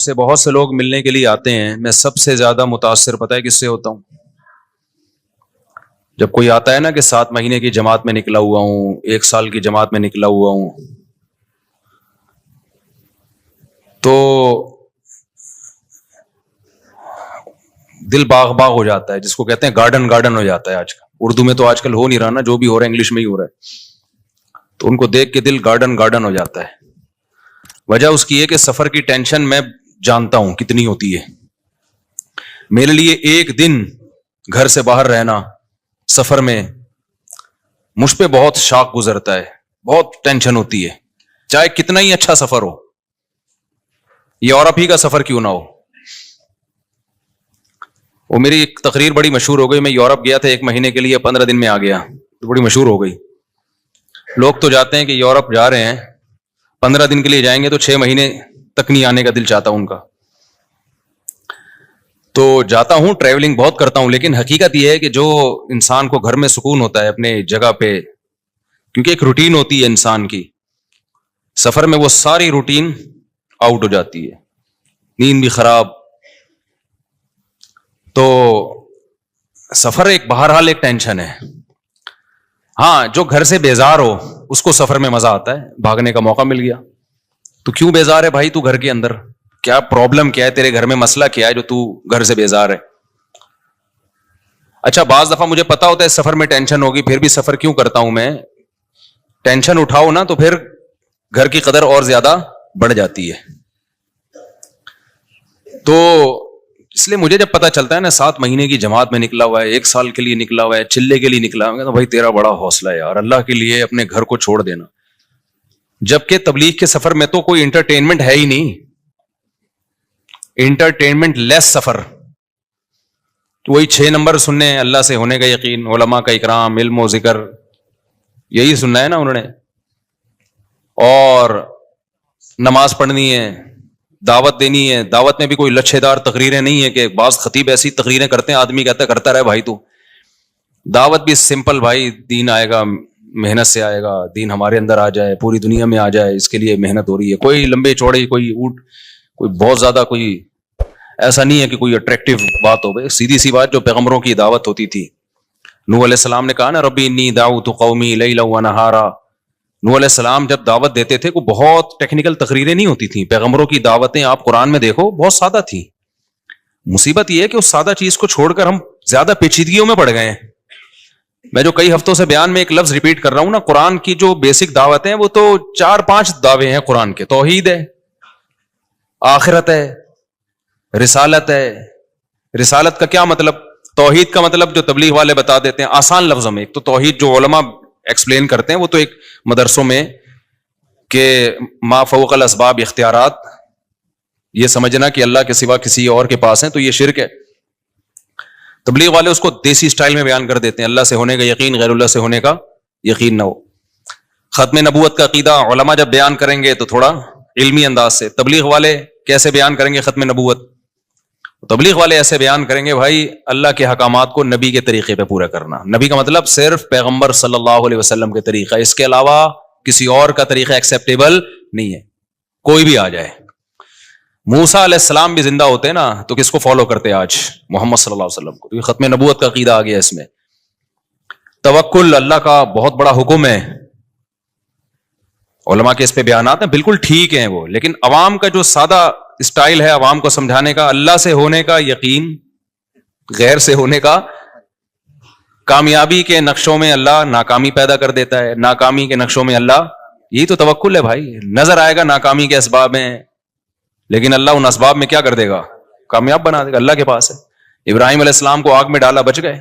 سے بہت سے لوگ ملنے کے لیے آتے ہیں. میں سب سے زیادہ متاثر پتہ ہے کس سے ہوتا ہوں؟ جب کوئی آتا ہے نا کہ 7 مہینے کی جماعت میں نکلا ہوا ہوں, 1 سال کی جماعت میں نکلا ہوا ہوں, تو دل باغ باغ ہو جاتا ہے, جس کو کہتے ہیں گارڈن گارڈن ہو جاتا ہے. آج کل اردو میں تو آج کل ہو نہیں رہا نا, جو بھی ہو رہا ہے انگلش میں ہی ہو رہا ہے. تو ان کو دیکھ کے دل گارڈن گارڈن ہو جاتا ہے. وجہ اس کی ہے کہ سفر کی ٹینشن میں جانتا ہوں کتنی ہوتی ہے. میرے لیے ایک دن گھر سے باہر رہنا سفر میں مجھ پہ بہت شاق گزرتا ہے, بہت ٹینشن ہوتی ہے, چاہے کتنا ہی اچھا سفر ہو, یورپ ہی کا سفر کیوں نہ ہو. وہ میری ایک تقریر بڑی مشہور ہو گئی. میں یورپ گیا تھا 1 مہینے کے لیے, 15 دن میں آ گیا, تو بڑی مشہور ہو گئی. لوگ تو جاتے ہیں کہ یورپ جا رہے ہیں 15 دن کے لیے جائیں گے تو 6 مہینے تک نہیں آنے کا دل چاہتا ان کا. تو جاتا ہوں, ٹریولنگ بہت کرتا ہوں, لیکن حقیقت یہ ہے کہ جو انسان کو گھر میں سکون ہوتا ہے اپنے جگہ پہ, کیونکہ ایک روٹین ہوتی ہے انسان کی, سفر میں وہ ساری روٹین آؤٹ ہو جاتی ہے, نیند بھی خراب. تو سفر ایک بہرحال ایک ٹینشن ہے. ہاں, جو گھر سے بیزار ہو اس کو سفر میں مزہ آتا ہے, بھاگنے کا موقع مل گیا. تو کیوں بیزار ہے بھائی تو گھر کے اندر؟ کیا پرابلم کیا ہے تیرے گھر میں, مسئلہ کیا ہے جو تو گھر سے بیزار ہے؟ اچھا, بعض دفعہ مجھے پتا ہوتا ہے سفر میں ٹینشن ہوگی, پھر بھی سفر کیوں کرتا ہوں میں؟ ٹینشن اٹھاؤ نا تو پھر گھر کی قدر اور زیادہ بڑھ جاتی ہے. تو اس لیے مجھے جب پتا چلتا ہے نا 7 مہینے کی جماعت میں نکلا ہوا ہے, 1 سال کے لیے نکلا ہوا ہے, چلے کے لیے نکلا ہوا ہے, تو بھائی تیرا بڑا حوصلہ ہے یار, اللہ کے لیے اپنے گھر کو چھوڑ دینا. جبکہ تبلیغ کے سفر میں تو کوئی انٹرٹینمنٹ ہے ہی نہیں, انٹرٹینمنٹ لیس سفر. وہی 6 نمبر سننے, اللہ سے ہونے کا یقین, علماء کا اکرام, علم و ذکر, یہی سننا ہے نا انہوں نے. اور نماز پڑھنی ہے, دعوت دینی ہے. دعوت میں بھی کوئی لچھے دار تقریریں نہیں ہے کہ بعض خطیب ایسی تقریریں کرتے ہیں آدمی کہتا ہے کرتا رہے بھائی. تو دعوت بھی سمپل, بھائی دین آئے گا, محنت سے آئے گا, دین ہمارے اندر آ جائے, پوری دنیا میں آ جائے, اس کے لیے محنت ہو رہی ہے. کوئی لمبے چوڑے, کوئی بہت زیادہ کوئی ایسا نہیں ہے کہ کوئی اٹریکٹیو بات ہو. سیدھی سی بات جو پیغمبروں کی دعوت ہوتی تھی. نوح علیہ السلام نے کہا نا ربی انی دعوت قومی لیلا و نہارا. نوح علیہ السلام جب دعوت دیتے تھے وہ بہت ٹیکنیکل تقریریں نہیں ہوتی تھیں. پیغمبروں کی دعوتیں آپ قرآن میں دیکھو بہت سادہ تھیں. مصیبت یہ ہے کہ اس سادہ چیز کو چھوڑ کر ہم زیادہ پیچیدگیوں میں پڑ گئے ہیں. میں جو کئی ہفتوں سے بیان میں ایک لفظ ریپیٹ کر رہا ہوں نا, قرآن کی جو بیسک دعوت ہیں وہ تو 4-5 دعوے ہیں قرآن کے. توحید ہے, آخرت ہے, رسالت ہے. رسالت کا کیا مطلب؟ توحید کا مطلب جو تبلیغ والے بتا دیتے ہیں آسان لفظوں میں. ایک تو توحید جو علماء ایکسپلین کرتے ہیں وہ تو ایک مدرسوں میں کہ ما فوق الاسباب اختیارات, یہ سمجھنا کہ اللہ کے سوا کسی اور کے پاس ہیں, تو یہ شرک ہے. تبلیغ والے اس کو دیسی سٹائل میں بیان کر دیتے ہیں, اللہ سے ہونے کا یقین, غیر اللہ سے ہونے کا یقین نہ ہو. ختم نبوت کا عقیدہ علماء جب بیان کریں گے تو تھوڑا علمی انداز سے. تبلیغ والے کیسے بیان کریں گے ختم نبوت؟ تبلیغ والے ایسے بیان کریں گے بھائی اللہ کے حکامات کو نبی کے طریقے پہ پورا کرنا. نبی کا مطلب صرف پیغمبر صلی اللہ علیہ وسلم کے طریقہ, اس کے علاوہ کسی اور کا طریقہ ایکسیپٹیبل نہیں ہے, کوئی بھی آ جائے. موسیٰ علیہ السلام بھی زندہ ہوتے نا تو کس کو فالو کرتے آج؟ محمد صلی اللہ علیہ وسلم کو. تو یہ ختم نبوت کا عقیدہ آ گیا اس میں. توکل اللہ کا بہت بڑا حکم ہے. علماء کے اس پہ بیانات ہیں, بالکل ٹھیک ہیں وہ, لیکن عوام کا جو سادہ اسٹائل ہے عوام کو سمجھانے کا, اللہ سے ہونے کا یقین, غیر سے ہونے کا. کامیابی کے نقشوں میں اللہ ناکامی پیدا کر دیتا ہے, ناکامی کے نقشوں میں اللہ, یہی تو توکل ہے بھائی. نظر آئے گا ناکامی کے اسباب میں, لیکن اللہ ان اسباب میں کیا کر دے گا؟ کامیاب بنا دے گا. اللہ کے پاس ہے. ابراہیم علیہ السلام کو آگ میں ڈالا, بچ گئے.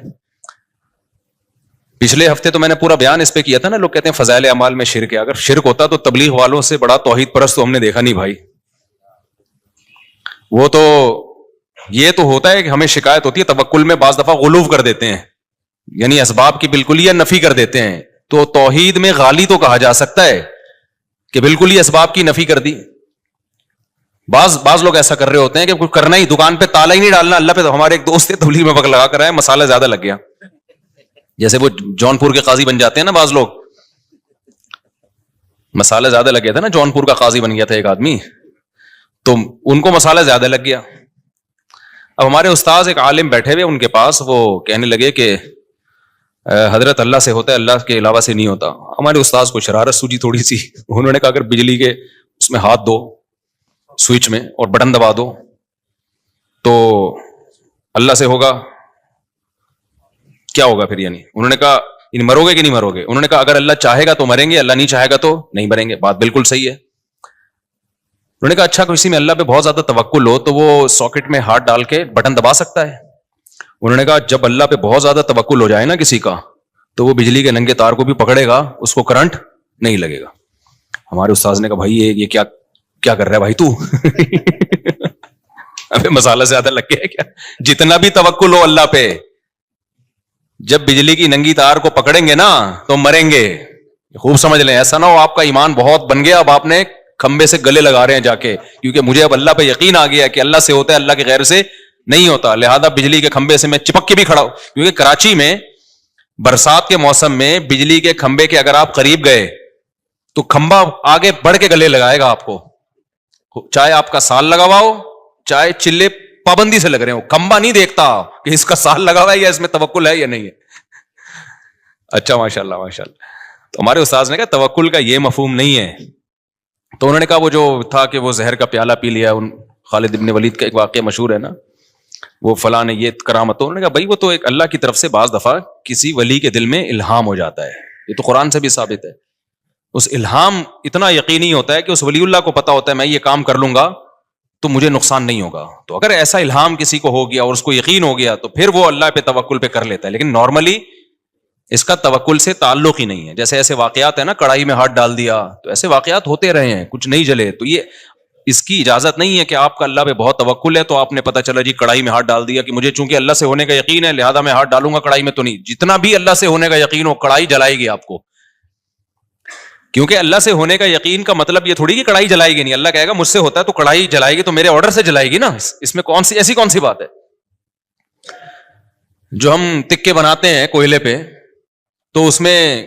پچھلے ہفتے تو میں نے پورا بیان اس پہ کیا تھا نا. لوگ کہتے ہیں فضائل اعمال میں شرک ہے. اگر شرک ہوتا تو تبلیغ والوں سے بڑا توحید پرست تو ہم نے دیکھا نہیں بھائی. وہ تو یہ تو ہوتا ہے کہ ہمیں شکایت ہوتی ہے توکل میں بعض دفعہ غلو کر دیتے ہیں, یعنی اسباب کی بالکل ہی نفی کر دیتے ہیں. تو توحید میں غالی تو کہا جا سکتا ہے کہ بالکل ہی اسباب کی نفی کر دی. بعض لوگ ایسا کر رہے ہوتے ہیں کہ کچھ کرنا ہی, دکان پہ تالا ہی نہیں ڈالنا اللہ پہ. تو ہمارے ایک دوست تبلیغ میں پک لگا کر آئے, مسالہ زیادہ لگ گیا. جیسے وہ جونپور کے قاضی بن جاتے ہیں نا بعض لوگ, مسالہ زیادہ لگ گیا تھا نا, جونپور کا قاضی بن گیا تھا ایک آدمی. تو ان کو مسالہ زیادہ لگ گیا. اب ہمارے استاذ ایک عالم بیٹھے ہوئے ان کے پاس, وہ کہنے لگے کہ حضرت اللہ سے ہوتا ہے, اللہ کے علاوہ سے نہیں ہوتا. ہمارے استاذ کو شرارت سوجی تھوڑی سی, انہوں نے کہا اگر بجلی کے اس میں ہاتھ دو سوئچ میں اور بٹن دبا دو تو اللہ سے ہوگا, کیا ہوگا پھر؟ یعنی انہوں نے کہا مرو گے کہ نہیں مرو گے؟ انہوں نے کہا اگر اللہ چاہے گا تو مریں گے, اللہ نہیں چاہے گا تو نہیں مریں گے. بات بالکل صحیح ہے. انہوں نے کہا اچھا کسی میں اللہ پہ بہت زیادہ توکل ہو تو وہ ساکٹ میں ہاتھ ڈال کے بٹن دبا سکتا ہے؟ انہوں نے کہا جب اللہ پہ بہت زیادہ توکل ہو جائے نا کسی کا تو وہ بجلی کے ننگے تار کو بھی پکڑے گا, اس کو کرنٹ نہیں لگے گا. ہمارے استاذ نے کہا بھائی یہ کیا کر رہا ہے بھائی تو ابھی مسالہ زیادہ لگ گیا ہے کیا؟ جتنا بھی توکل ہو اللہ پہ, جب بجلی کی ننگی تار کو پکڑیں گے نا تو مریں گے. خوب سمجھ لیں, ایسا نہ ہو آپ کا ایمان بہت بن گیا اب آپ نے کھمبے سے گلے لگا رہے ہیں جا کے, کیونکہ مجھے اب اللہ پہ یقین آ گیا کہ اللہ سے ہوتا ہے, اللہ کے غیر سے نہیں ہوتا, لہذا بجلی کے کھمبے سے میں چپک کے بھی کھڑا ہوں. کیونکہ کراچی میں برسات کے موسم میں بجلی کے کھمبے کے اگر آپ قریب گئے تو کھمبا آگے بڑھ کے گلے لگائے گا آپ کو, چاہے آپ کا سال لگا ہوا ہو چاہے چلے پابندی سے لگ رہے ہو. کھمبا نہیں دیکھتا کہ اس کا سال لگا ہوا ہے یا اس میں توکل ہے یا نہیں ہے. اچھا ماشاء اللہ ماشاء اللہ. تو ہمارے استاذ نے کہا توکل کا یہ مفہوم نہیں ہے. تو انہوں نے کہا وہ جو تھا کہ وہ زہر کا پیالہ پی لیا, ان خالد ابن ولید کا ایک واقعہ مشہور ہے نا, وہ فلاں نے یہ کرامت. انہوں نے کہا بھائی وہ تو ایک اللہ کی طرف سے بعض دفعہ کسی ولی کے دل میں الہام ہو جاتا ہے, یہ تو قرآن سے بھی ثابت ہے. اس الہام اتنا یقینی ہوتا ہے کہ اس ولی اللہ کو پتا ہوتا ہے میں یہ کام کر لوں گا تو مجھے نقصان نہیں ہوگا. تو اگر ایسا الہام کسی کو ہو گیا اور اس کو یقین ہو گیا تو پھر وہ اللہ پہ توکل پہ کر لیتا ہے. لیکن نارملی اس کا توکل سے تعلق ہی نہیں ہے. جیسے ایسے واقعات ہیں نا, کڑھائی میں ہاتھ ڈال دیا, تو ایسے واقعات ہوتے رہے ہیں, کچھ نہیں جلے. تو یہ اس کی اجازت نہیں ہے کہ آپ کا اللہ پہ بہت توکل ہے تو آپ نے پتا چلا جی کڑھائی میں ہاتھ ڈال دیا کہ مجھے چونکہ اللہ سے ہونے کا یقین ہے لہذا میں ہاتھ ڈالوں گا کڑھائی میں. تو نہیں, جتنا بھی اللہ سے ہونے کا یقین ہو کڑھائی جلائے گی آپ کو, کیونکہ اللہ سے ہونے کا یقین کا مطلب یہ تھوڑی کہ کڑھائی جلائے گی نہیں. اللہ کہے گا مجھ سے ہوتا ہے تو کڑھائی جلائے گی تو میرے آرڈر سے جلائے گی نا. اس میں ایسی کون سی بات ہے؟ جو ہم تکے بناتے ہیں کوئلے پہ تو اس میں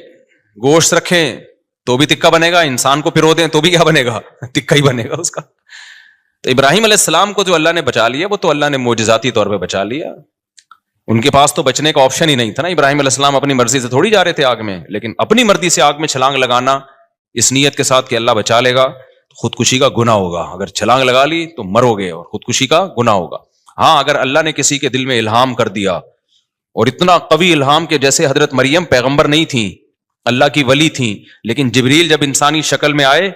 گوشت رکھیں تو بھی تکا بنے گا, انسان کو پھرو دیں تو بھی کیا بنے گا؟ تکا ہی بنے گا اس کا. تو ابراہیم علیہ السلام کو جو اللہ نے بچا لیا وہ تو اللہ نے معجزاتی طور پہ بچا لیا. ان کے پاس تو بچنے کا آپشن ہی نہیں تھا نا. ابراہیم علیہ السلام اپنی مرضی سے تھوڑی جا رہے تھے آگ میں, لیکن اپنی مرضی سے آگ میں چھلانگ لگانا اس نیت کے ساتھ کہ اللہ بچا لے گا, خودکشی کا گناہ ہوگا. اگر چھلانگ لگا لی تو مرو گے اور خودکشی کا گناہ ہوگا. ہاں اگر اللہ نے کسی کے دل میں الہام کر دیا اور اتنا قوی الہام کہ جیسے حضرت مریم پیغمبر نہیں تھیں, اللہ کی ولی تھیں, لیکن جبریل جب انسانی شکل میں آئے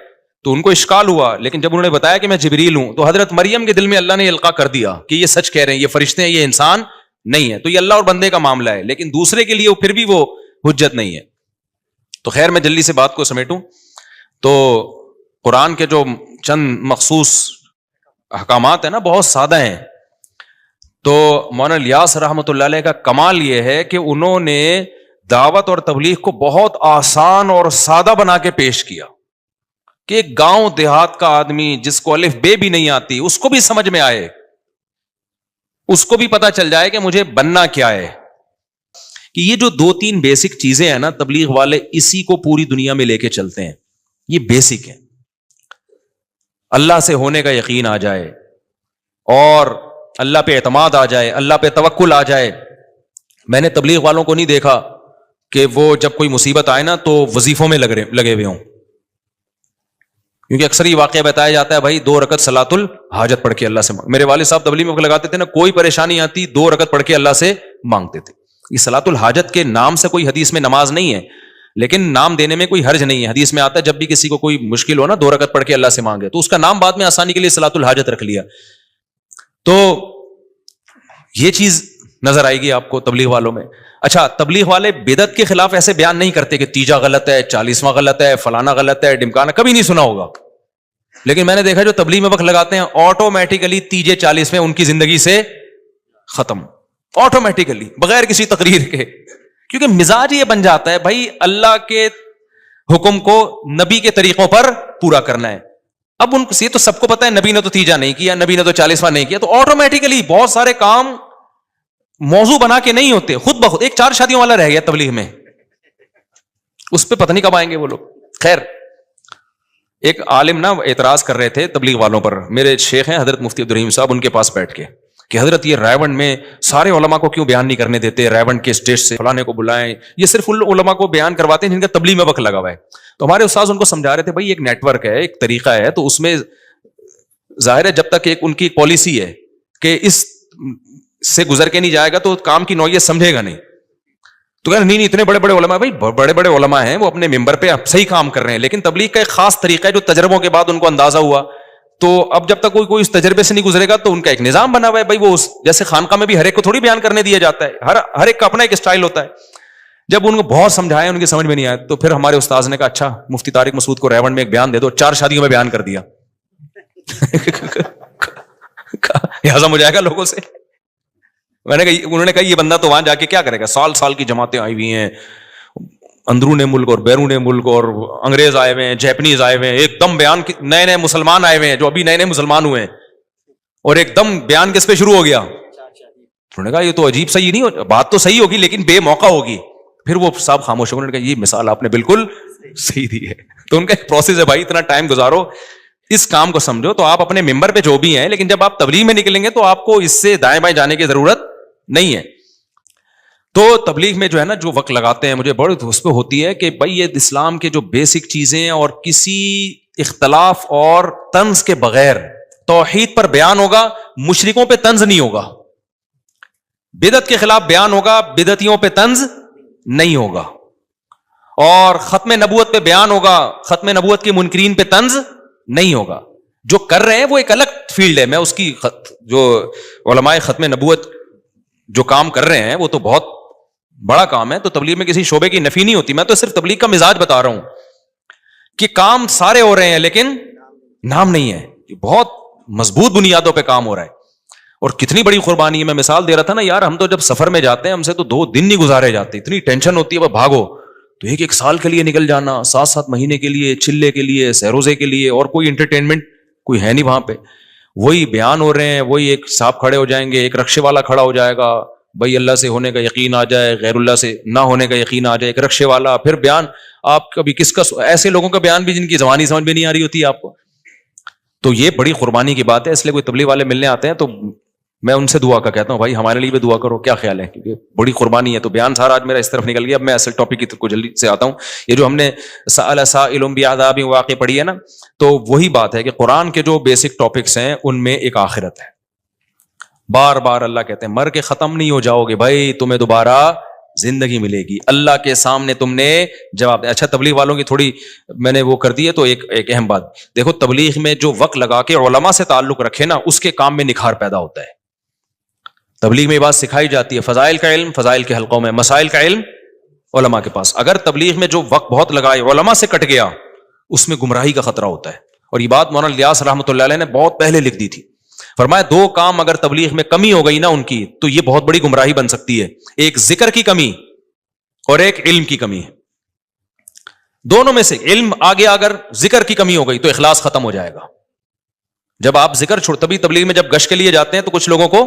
تو ان کو اشکال ہوا, لیکن جب انہوں نے بتایا کہ میں جبریل ہوں تو حضرت مریم کے دل میں اللہ نے القاء کر دیا کہ یہ سچ کہہ رہے ہیں, یہ فرشتے ہیں, یہ انسان نہیں ہے. تو یہ اللہ اور بندے کا معاملہ ہے, لیکن دوسرے کے لیے پھر بھی وہ حجت نہیں ہے. تو خیر میں جلدی سے بات کو سمیٹوں تو قرآن کے جو چند مخصوص احکامات ہیں نا بہت سادہ ہیں. تو مولانا الیاس رحمۃ اللہ علیہ کا کمال یہ ہے کہ انہوں نے دعوت اور تبلیغ کو بہت آسان اور سادہ بنا کے پیش کیا کہ ایک گاؤں دیہات کا آدمی جس کو الف بے بھی نہیں آتی اس کو بھی سمجھ میں آئے, اس کو بھی پتا چل جائے کہ مجھے بننا کیا ہے. کہ یہ جو 2-3 بیسک چیزیں ہیں نا تبلیغ والے اسی کو پوری دنیا میں لے کے چلتے ہیں. یہ بیسک ہے, اللہ سے ہونے کا یقین آ جائے اور اللہ پہ اعتماد آ جائے, اللہ پہ توکل آ جائے. میں نے تبلیغ والوں کو نہیں دیکھا کہ وہ جب کوئی مصیبت آئے نا تو وظیفوں میں لگے ہوئے ہوں, کیونکہ اکثر یہ واقعہ بتایا جاتا ہے بھائی 2 رکعت صلاۃ الحاجت پڑھ کے اللہ سے میرے والد صاحب تبلیغ میں لگاتے تھے نا, کوئی پریشانی آتی 2 رکعت پڑھ کے اللہ سے مانگتے تھے. یہ صلاۃ الحاجت کے نام سے کوئی حدیث میں نماز نہیں ہے, لیکن نام دینے میں کوئی حرج نہیں ہے. حدیث میں آتا ہے جب بھی کسی کو کوئی مشکل ہو نا 2 رکعت پڑھ کے اللہ سے مانگے, تو اس کا نام بعد میں آسانی کے لیے صلاۃ الحاجت رکھ لیا. تو یہ چیز نظر آئے گی آپ کو تبلیغ والوں میں. اچھا, تبلیغ والے بدعت کے خلاف ایسے بیان نہیں کرتے کہ تیجا غلط ہے, 40واں غلط ہے, فلانا غلط ہے, ڈمکانا, کبھی نہیں سنا ہوگا. لیکن میں نے دیکھا جو تبلیغ میں وقت لگاتے ہیں آٹومیٹیکلی تیجے 40 میں ان کی زندگی سے ختم, آٹومیٹیکلی بغیر کسی تقریر کے, کیونکہ مزاج یہ بن جاتا ہے بھائی اللہ کے حکم کو نبی کے طریقوں پر پورا کرنا ہے. اب ان سے تو سب کو پتا ہے نبی نے تو تیجا نہیں کیا, نبی نے تو 40واں نہیں کیا, تو آٹومیٹیکلی بہت سارے کام موضوع بنا کے نہیں ہوتے, خود بخود. ایک 4 شادیوں والا رہ گیا تبلیغ میں, اس پہ پتہ نہیں کب آئیں گے وہ لوگ. خیر, ایک عالم نا اعتراض کر رہے تھے تبلیغ والوں پر. میرے شیخ ہیں حضرت مفتی عبدالرحیم صاحب, ان کے پاس بیٹھ کے کہ حضرت یہ رائیونڈ میں سارے علماء کو کیوں بیان نہیں کرنے دیتے, رائیونڈ کے اسٹیج سے فلانے کو بلائیں, یہ صرف ان علماء کو بیان کرواتے ہیں جن کا تبلیغ میں وقت لگا ہوا ہے. تو ہمارے استاذ ان کو سمجھا رہے تھے بھائی ایک نیٹ ورک ہے, ایک طریقہ ہے, تو اس میں ظاہر ہے جب تک ایک ان کی پالیسی ہے کہ اس سے گزر کے نہیں جائے گا تو کام کی نوعیت سمجھے گا نہیں. تو کہا نہیں اتنے بڑے بڑے علماء, بھائی بڑے بڑے علماء ہیں, وہ اپنے ممبر پہ صحیح کام کر رہے ہیں, لیکن تبلیغ کا ایک خاص طریقہ ہے جو تجربوں کے بعد ان کو اندازہ ہوا. تو اب جب تک کوئی اس تجربے سے نہیں گزرے گا تو ان کا ایک نظام بنا ہوا ہے بھائی, وہ جیسے خانقاہ میں بھی ہر ایک کو تھوڑی بیان کرنے دیا جاتا ہے, ہر ایک کا اپنا ایک اسٹائل ہوتا ہے. جب ان کو بہت سمجھایا ان کی سمجھ میں نہیں آیا تو پھر ہمارے استاذ نے کہا اچھا مفتی طارق مسعود کو ریونڈ میں ایک بیان دے دو, 4 شادیوں میں بیان کر دیا. ہضم ہو جائے گا لوگوں سے. میں نے کہا, انہوں نے کہا یہ بندہ تو وہاں جا کے کیا کرے گا, سال سال کی جماعتیں آئی ہوئی ہیں اندرون ملک اور بیرون ملک, اور انگریز آئے ہوئے ہیں, جیپنیز آئے ہوئے ہیں, ایک دم بیان نئے نئے مسلمان آئے ہوئے ہیں جو ابھی نئے نئے مسلمان ہوئے ہیں, اور ایک دم بیان کس پہ شروع ہو گیا. انہوں نے کہا یہ تو عجیب صحیح نہیں, بات تو صحیح ہوگی لیکن بے موقع ہوگی. پھر وہ صاحب خاموش ہو گئے, انہوں نے کہا یہ مثال آپ نے بالکل صحیح دی ہے. تو ان کا ایک پروسیس ہے بھائی, اتنا ٹائم گزارو اس کام کو سمجھو. تو آپ اپنے ممبر پہ جو بھی ہیں, لیکن جب آپ تبلیغ میں نکلیں گے تو آپ کو اس سے دائیں بائیں جانے کی ضرورت نہیں ہے. تو تبلیغ میں جو ہے نا جو وقت لگاتے ہیں مجھے بڑی اس پہ ہوتی ہے کہ بھائی یہ اسلام کے جو بیسک چیزیں اور کسی اختلاف اور طنز کے بغیر توحید پر بیان ہوگا, مشرکوں پہ طنز نہیں ہوگا. بدعت کے خلاف بیان ہوگا, بدعتیوں پہ طنز نہیں ہوگا. اور ختم نبوت پہ بیان ہوگا, ختم نبوت کے منکرین پہ طنز نہیں ہوگا. جو کر رہے ہیں وہ ایک الگ فیلڈ ہے, میں اس کی جو علماء ختم نبوت جو کام کر رہے ہیں وہ تو بہت بڑا کام ہے. تو تبلیغ میں کسی شعبے کی نفی نہیں ہوتی, میں تو صرف تبلیغ کا مزاج بتا رہا ہوں کہ کام سارے ہو رہے ہیں لیکن نام نہیں ہے. بہت مضبوط بنیادوں پہ کام ہو رہا ہے اور کتنی بڑی قربانی ہے. میں مثال دے رہا تھا نا یار, ہم تو جب سفر میں جاتے ہیں ہم سے تو 2 دن نہیں گزارے جاتے, اتنی ٹینشن ہوتی ہے, وہ بھاگو تو 1 سال کے لیے نکل جانا, 7 مہینے کے لیے, چلے کے لیے, سہروزے کے لیے, اور کوئی انٹرٹینمنٹ کوئی ہے نہیں وہاں پہ. وہی بیان ہو رہے ہیں, وہی ایک صاحب کھڑے ہو جائیں گے, ایک رکشے والا کھڑا ہو جائے گا, بھائی اللہ سے ہونے کا یقین آ جائے, غیر اللہ سے نہ ہونے کا یقین آ جائے, ایک رکشے والا. پھر بیان آپ کبھی کس کا, ایسے لوگوں کا بیان بھی جن کی زبانی سمجھ میں نہیں آ رہی ہوتی ہے آپ کو. تو یہ بڑی قربانی کی بات ہے. اس لیے کوئی تبلیغ والے ملنے آتے ہیں تو میں ان سے دعا کا کہتا ہوں, بھائی ہمارے لیے بھی دعا کرو, کیا خیال ہے, کیونکہ بڑی قربانی ہے. تو بیان سارا آج میرا اس طرف نکل گیا. اب میں اصل ٹاپک کی طرف کو جلدی سے آتا ہوں. یہ جو ہم نے سأل سائل بعذاب واقع پڑھی ہے نا, تو وہی بات ہے کہ قرآن کے جو بیسک ٹاپکس ہیں ان میں ایک آخرت ہے. بار بار اللہ کہتے ہیں مر کے ختم نہیں ہو جاؤ گے بھائی, تمہیں دوبارہ زندگی ملے گی, اللہ کے سامنے تم نے جواب دیا. اچھا تبلیغ والوں کی تھوڑی میں نے وہ کر دی ہے, تو ایک اہم بات دیکھو, تبلیغ میں جو وقت لگا کے علماء سے تعلق رکھے نا, اس کے کام میں نکھار پیدا ہوتا ہے. تبلیغ میں یہ بات سکھائی جاتی ہے, فضائل کا علم فضائل کے حلقوں میں, مسائل کا علم علماء کے پاس. اگر تبلیغ میں جو وقت بہت لگائے علماء سے کٹ گیا, اس میں گمراہی کا خطرہ ہوتا ہے. اور یہ بات مولانا الیاس رحمۃ اللہ علیہ نے بہت پہلے لکھ دی تھی. فرمایا 2 کام اگر تبلیغ میں کمی ہو گئی نا ان کی, تو یہ بہت بڑی گمراہی بن سکتی ہے. ایک ذکر کی کمی اور ایک علم کی کمی ہے. دونوں میں سے علم آگے, اگر ذکر کی کمی ہو گئی تو اخلاص ختم ہو جائے گا. جب آپ ذکر چھوڑ, تبھی تبلیغ میں جب گشت کے لیے جاتے ہیں تو کچھ لوگوں کو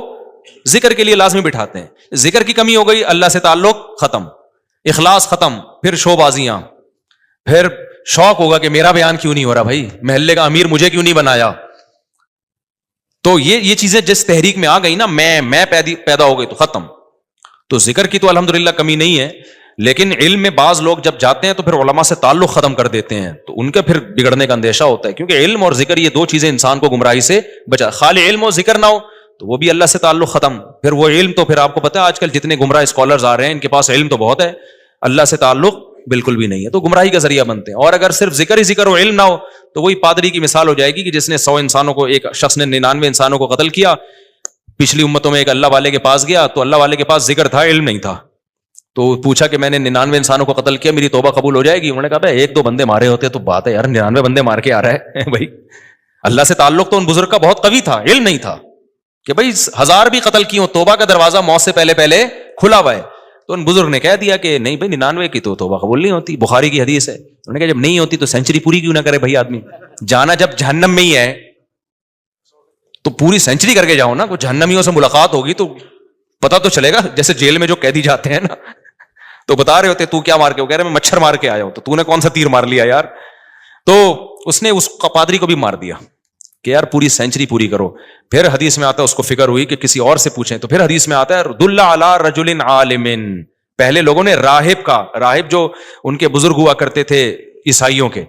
ذکر کے لیے لازمی بٹھاتے ہیں. ذکر کی کمی ہو گئی, اللہ سے تعلق ختم, اخلاص ختم, پھر شو بازیاں, پھر شوق ہوگا کہ میرا بیان کیوں نہیں ہو رہا بھائی, محلے کا امیر مجھے کیوں نہیں بنایا. تو یہ چیزیں جس تحریک میں آ گئی نا, میں پیدا ہو گئی تو ختم. تو ذکر کی تو الحمدللہ کمی نہیں ہے, لیکن علم میں بعض لوگ جب جاتے ہیں تو پھر علماء سے تعلق ختم کر دیتے ہیں, تو ان کا پھر بگڑنے کا اندیشہ ہوتا ہے. کیونکہ علم اور ذکر یہ 2 چیزیں انسان کو گمراہی سے بچا. خالی علم اور ذکر نہ ہو تو وہ بھی اللہ سے تعلق ختم. پھر وہ علم تو پھر آپ کو پتا ہے آج کل جتنے گمراہ اسکالرز آ رہے ہیں ان کے پاس علم تو بہت ہے, اللہ سے تعلق بالکل بھی نہیں ہے, تو گمراہی کا ذریعہ بنتے ہیں. اور اگر صرف ذکر ہی ذکر ہو, علم نہ ہو, تو وہی پادری کی مثال ہو جائے گی کہ جس نے 100 انسانوں کو, ایک شخص نے 99 انسانوں کو قتل کیا. پچھلی امتوں میں ایک اللہ والے کے پاس گیا, تو اللہ والے کے پاس ذکر تھا, علم نہیں تھا. تو پوچھا کہ میں نے 99 انسانوں کو قتل کیا, میری توبہ قبول ہو جائے گی؟ انہوں نے کہا بھائی 1-2 بندے مارے ہوتے تو بات ہے یار, 99 بندے مار کے آ رہا ہے بھائی. اللہ سے تعلق تو ان بزرگ کا بہت قوی تھا, علم نہیں تھا کہ بھائی 1000 بھی قتل کی ہوں, توبہ کا دروازہ موت سے پہلے کھلا ہوا ہے. تو ان بزرگ نے کہہ دیا کہ نہیں بھائی 99 کی تو توبہ قبول نہیں ہوتی, بخاری کی حدیث ہے. انہوں نے کہا جب نہیں ہوتی تو سینچری پوری کیوں نہ کرے بھائی آدمی, جانا جب جہنم میں ہی ہے تو پوری سینچری کر کے جاؤ نا. کوئی جہنمیوں سے ملاقات ہوگی تو پتہ تو چلے گا, جیسے جیل میں جو قیدی جاتے ہیں نا تو بتا رہے ہوتے تو کیا مار کے, وہ کہہ رہے میں مچھر مار کے آیا ہوں, تو نے کون سا تیر مار لیا یار. تو اس نے اس پادری کو بھی مار دیا کہ یار پوری سینچری پوری کرو. پھر حدیث میں آتا ہے اس کو فکر ہوئی کہ کسی اور سے پوچھیں, تو پھر حدیث میں آتا ہے دل علی رجل عالم, پہلے لوگوں نے راہب جو ان کے بزرگ ہوا کرتے تھے عیسائیوں کے,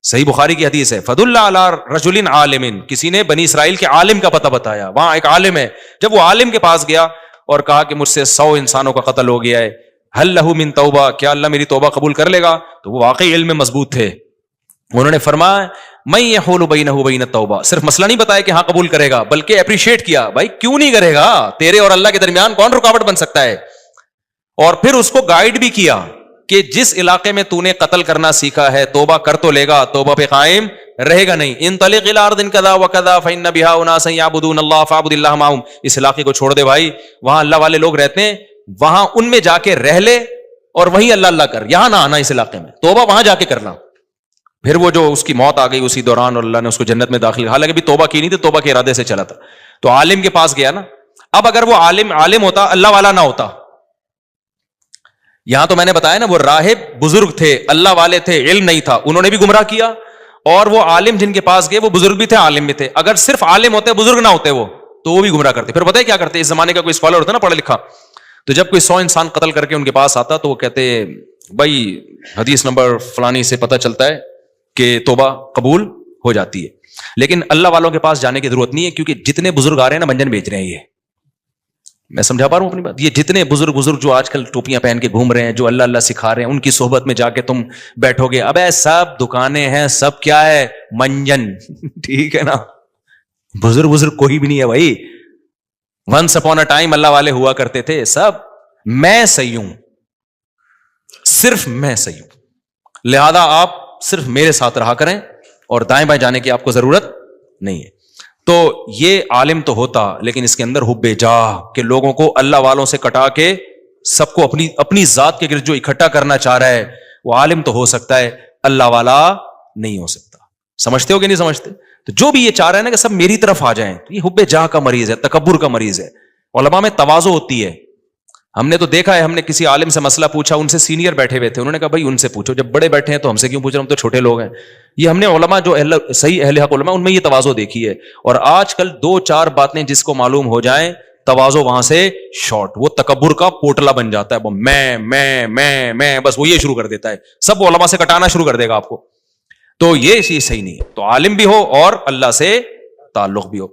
صحیح بخاری کی حدیث ہے, فدل علی رجل عالم, کسی نے بنی اسرائیل کے عالم کا پتہ بتایا, وہاں ایک عالم ہے. جب وہ عالم کے پاس گیا اور کہا کہ مجھ سے 100 انسانوں کا قتل ہو گیا ہے, حل لہ من توبہ, کیا اللہ میری توبہ قبول کر لے گا؟ تو وہ واقعی علم میں مضبوط تھے. انہوں نے فرمایا میں یحول بینہ وبین التوبہ, صرف مسئلہ نہیں بتایا کہ ہاں قبول کرے گا, بلکہ اپریشیٹ کیا, بھائی کیوں نہیں کرے گا, تیرے اور اللہ کے درمیان کون رکاوٹ بن سکتا ہے. اور پھر اس کو گائیڈ بھی کیا کہ جس علاقے میں تو نے قتل کرنا سیکھا ہے توبہ کر تو لے گا, توبہ پہ قائم رہے گا نہیں. انطلق الی ارض کذا وکذا فإن بها اناسا یعبدون اللہ فاعبد اللہ معهم, اس علاقے کو چھوڑ دے بھائی, وہاں اللہ والے لوگ رہتے ہیں, وہاں ان میں جا کے رہ لے اور وہیں اللہ اللہ کر, یہاں نہ آنا اس علاقے میں, توبہ وہاں جا کے کرنا. پھر وہ جو اس کی موت آ گئی اسی دوران اور اللہ نے اس کو جنت میں داخل, حالانکہ بھی توبہ کی نہیں تھی, توبہ کے ارادے سے چلا تھا. تو عالم کے پاس گیا نا. اب اگر وہ عالم ہوتا, اللہ والا نہ ہوتا, یہاں تو میں نے بتایا نا وہ راہب بزرگ تھے, اللہ والے تھے, علم نہیں تھا, انہوں نے بھی گمراہ کیا, اور وہ عالم جن کے پاس گئے وہ بزرگ بھی تھے عالم بھی تھے. اگر صرف عالم ہوتے بزرگ نہ ہوتے وہ, تو وہ بھی گمراہ کرتے. پھر پتہ ہے کیا کرتے, اس زمانے کا کوئی اسکالر ہوتا نا پڑھا لکھا, تو جب کوئی 100 انسان قتل کر کے ان کے پاس آتا تو وہ کہتے بھائی حدیث نمبر فلانی سے پتہ چلتا ہے کہ توبہ قبول ہو جاتی ہے. لیکن اللہ والوں کے پاس جانے کی ضرورت نہیں ہے, کیونکہ جتنے بزرگ آ رہے ہیں نا منجن بیچ رہے ہیں. یہ میں سمجھا پا رہا ہوں اپنی بات, یہ جتنے بزرگ جو آج کل ٹوپیاں پہن کے گھوم رہے ہیں, جو اللہ اللہ سکھا رہے ہیں, ان کی صحبت میں جا کے تم بیٹھو گے, ابے سب دکانیں ہیں, سب کیا ہے, منجن. ٹھیک ہے نا, بزرگ کوئی بھی نہیں ہے بھائی. ونس اپون اے ٹائم اللہ والے ہوا کرتے تھے, سب میں صحیح ہوں, صرف میں صحیح ہوں, لہذا آپ صرف میرے ساتھ رہا کریں اور دائیں بائیں جانے کی آپ کو ضرورت نہیں ہے. تو یہ عالم تو ہوتا, لیکن اس کے اندر حب جاہ کہ لوگوں کو اللہ والوں سے کٹا کے سب کو اپنی ذات کے گرد جو اکٹھا کرنا چاہ رہا ہے, وہ عالم تو ہو سکتا ہے, اللہ والا نہیں ہو سکتا. سمجھتے ہو کہ نہیں سمجھتے؟ تو جو بھی یہ چاہ رہے ہیں نا کہ سب میری طرف آ جائیں, یہ حب جاہ کا مریض ہے, تکبر کا مریض ہے. علماء میں تواضع ہوتی ہے. ہم نے تو دیکھا ہے, ہم نے کسی عالم سے مسئلہ پوچھا, ان سے سینئر بیٹھے ہوئے تھے, انہوں نے کہا بھائی ان سے پوچھو, جب بڑے بیٹھے ہیں تو ہم سے کیوں پوچھ رہے, ہم تو چھوٹے لوگ ہیں. یہ ہم نے علماء جو صحیح اہل حق علماء ان میں یہ تواضع دیکھی ہے. اور آج کل 2-4 باتیں جس کو معلوم ہو جائیں, تواضع وہاں سے شارٹ, وہ تکبر کا پوٹلا بن جاتا ہے, وہ میں بس وہ یہ شروع کر دیتا ہے, سب علماء سے کٹانا شروع کر دے گا آپ کو. تو یہ چیز صحیح نہیں ہے. تو عالم بھی ہو اور اللہ سے تعلق بھی ہو.